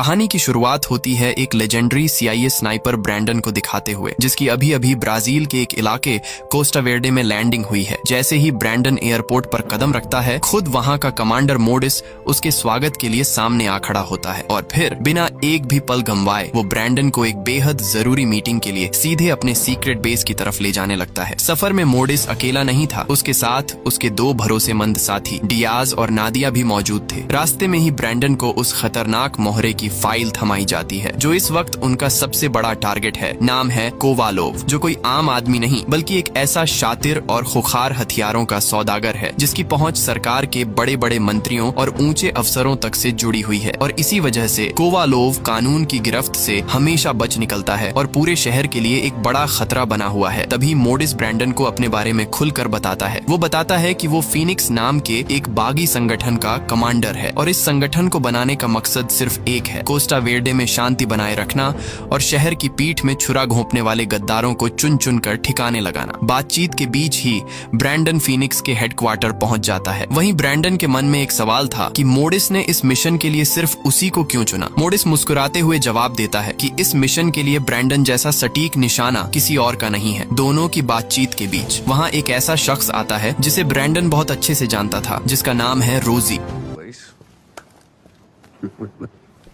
कहानी की शुरुआत होती है एक लेजेंडरी CIA स्नाइपर ब्रैंडन को दिखाते हुए, जिसकी अभी अभी ब्राजील के एक इलाके कोस्टा वेर्डे में लैंडिंग हुई है। जैसे ही ब्रैंडन एयरपोर्ट पर कदम रखता है, खुद वहां का कमांडर मोडिस उसके स्वागत के लिए सामने आ खड़ा होता है और फिर बिना एक भी पल गंवाए वो ब्रैंडन को एक बेहद जरूरी मीटिंग के लिए सीधे अपने सीक्रेट बेस की तरफ ले जाने लगता है। सफर में मोडिस अकेला नहीं था, उसके साथ उसके दो भरोसेमंद साथी डियाज और नादिया भी मौजूद थे। रास्ते में ही ब्रैंडन को उस खतरनाक मोहरे की फाइल थमाई जाती है जो इस वक्त उनका सबसे बड़ा टारगेट है। नाम है कोवालोव, जो कोई आम आदमी नहीं बल्कि एक ऐसा शातिर और खुखार हथियारों का सौदागर है जिसकी पहुंच सरकार के बड़े बड़े मंत्रियों और ऊंचे अफसरों तक से जुड़ी हुई है। और इसी वजह से कोवालोव कानून की गिरफ्त से हमेशा बच निकलता है और पूरे शहर के लिए एक बड़ा खतरा बना हुआ है। तभी मोडिस ब्रैंडन को अपने बारे में खुलकर बताता है। वो बताता है कि वो फीनिक्स नाम के एक बागी संगठन का कमांडर है और इस संगठन को बनाने का मकसद सिर्फ एक है, कोस्टा वेर्डे में शांति बनाए रखना और शहर की पीठ में छुरा घोंपने वाले गद्दारों को चुन चुन कर ठिकाने लगाना। बातचीत के बीच ही ब्रैंडन फीनिक्स के हेडक्वार्टर पहुंच जाता है। वहीं ब्रैंडन के मन में एक सवाल था कि मोडिस ने इस मिशन के लिए सिर्फ उसी को क्यों चुना। मोडिस मुस्कुराते हुए जवाब देता है कि इस मिशन के लिए ब्रैंडन जैसा सटीक निशाना किसी और का नहीं है। दोनों की बातचीत के बीच वहाँ एक ऐसा शख्स आता है जिसे ब्रैंडन बहुत अच्छे से जानता था, जिसका नाम है रोजी।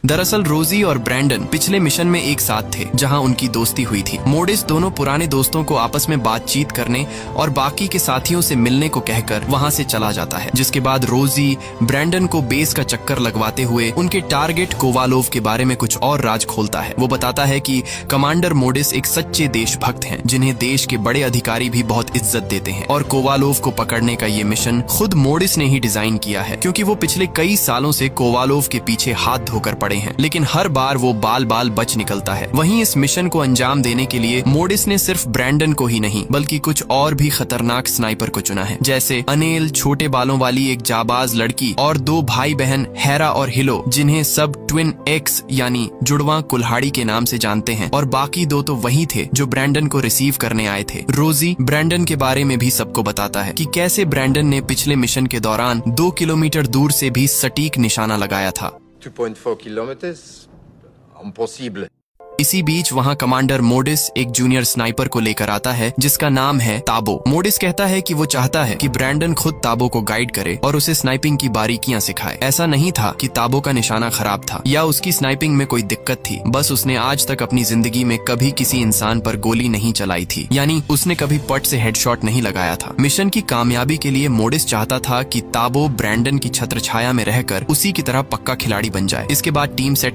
दरअसल रोजी और ब्रैंडन पिछले मिशन में एक साथ थे जहां उनकी दोस्ती हुई थी। मोडिस दोनों पुराने दोस्तों को आपस में बातचीत करने और बाकी के साथियों से मिलने को कहकर वहां से चला जाता है, जिसके बाद रोजी ब्रैंडन को बेस का चक्कर लगवाते हुए उनके टारगेट कोवालोव के बारे में कुछ और राज खोलता है। वो बताता है कि कमांडर मोडिस एक सच्चे देशभक्त हैं जिन्हें देश के बड़े अधिकारी भी बहुत इज्जत देते हैं और कोवालोव को पकड़ने का ये मिशन खुद मोडिस ने ही डिजाइन किया है, क्योंकि वो पिछले कई सालों से कोवालोव के पीछे हाथ धोकर पड़े हैं, लेकिन हर बार वो बाल बाल बच निकलता है। वहीं इस मिशन को अंजाम देने के लिए मोडिस ने सिर्फ ब्रैंडन को ही नहीं बल्कि कुछ और भी खतरनाक स्नाइपर को चुना है, जैसे अनेल, छोटे बालों वाली एक जाबाज लड़की और दो भाई बहन हेरा और हिलो, जिन्हें सब ट्विन एक्स यानी जुड़वा कुल्हाड़ी के नाम से जानते हैं। और बाकी दो तो वही थे जो ब्रैंडन को रिसीव करने आए थे। रोजी ब्रैंडन के बारे में भी सबको बताता है कि कैसे ब्रैंडन ने पिछले मिशन के दौरान 2 किलोमीटर दूर से भी सटीक निशाना लगाया था। 2.4 kilometers, impossible. इसी बीच वहां कमांडर मोडिस एक जूनियर स्नाइपर को लेकर आता है जिसका नाम है ताबो। मोडिस कहता है कि वो चाहता है कि ब्रैंडन खुद ताबो को गाइड करे और उसे स्नाइपिंग की बारीकियां सिखाए। ऐसा नहीं था कि ताबो का निशाना खराब था या उसकी स्नाइपिंग में कोई दिक्कत थी, बस उसने आज तक अपनी जिंदगी में कभी किसी इंसान पर गोली नहीं चलाई थी, यानी उसने कभी पट से हेडशॉट नहीं लगाया था। मिशन की कामयाबी के लिए मोडिस चाहता था कि ताबो ब्रैंडन की छत्रछाया में रहकर उसी की तरह पक्का खिलाड़ी बन जाए। इसके बाद टीम सेट